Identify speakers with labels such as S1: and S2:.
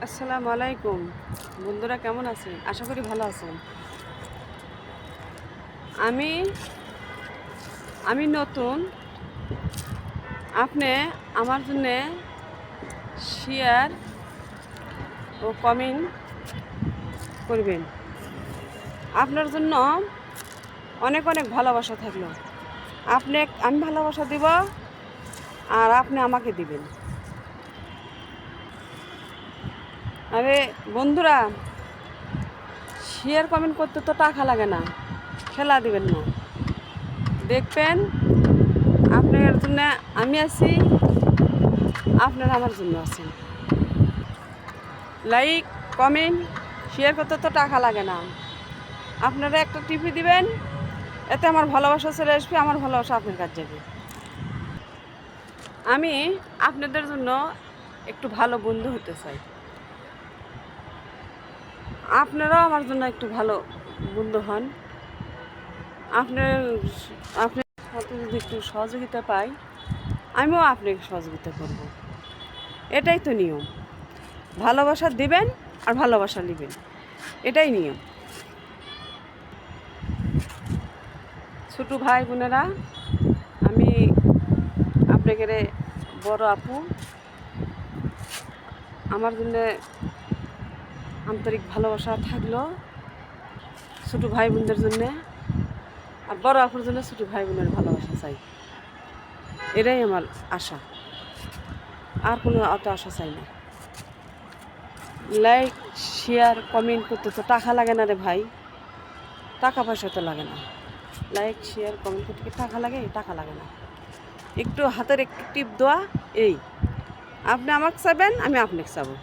S1: আসসালামু আলাইকুম বন্ধুরা, কেমন আছেন? আশা করি ভালো আছেন। আমি আমি নতুন। আপনি আমার জন্য শেয়ার ও কমেন্ট করবেন। আপনার জন্য অনেক অনেক ভালোবাসা থাকলো। আমি ভালোবাসা দিব, আর আপনি আমাকে দিবেন। আরে বন্ধুরা, শেয়ার কমেন্ট করতে তো টাকা লাগে না, খেলা দিবেন না। দেখবেন আপনার জন্য আমি আছি, আপনারা আমার জন্য আছেন। লাইক, কমেন্ট, শেয়ার করতে তো টাকা লাগে না। আপনারা একটা টিপি দিবেন, এতে আমার ভালোবাসা চলে আসবে, আমার ভালোবাসা আপনার কাছে যাবে। আমি আপনাদের জন্য একটু ভালো বন্ধু হতে চাই। আপনারাও আমার জন্য একটু ভালো বন্ধু হন। আপনার আপনার সাথে যদি একটু সহযোগিতা পাই, আমিও আপনাকে সহযোগিতা করব। এটাই তো নিয়ম। ভালোবাসা দিবেন আর ভালোবাসা নেবেন, এটাই নিয়ম। ছোটো ভাই বোনেরা, আমি আপনাকে বড় আপু, আমার জন্য আন্তরিক ভালোবাসা থাকলো ছোটো ভাই বোনদের জন্যে, আর বড় আপুর জন্য ছোটো ভাই বোনের ভালোবাসা চাই। এটাই আমার আশা, আর কোনো অত আশা চাই না। লাইক, শেয়ার, কমেন্ট করতে তো টাকা লাগে না রে ভাই, টাকা পয়সা তো লাগে না। লাইক, শেয়ার, কমেন্ট করতে কি টাকা লাগে? টাকা লাগে না। একটু হাতের একটু টিপ দেওয়া, এই আপনি আমাকে চাবেন, আমি আপনাকে চাবো।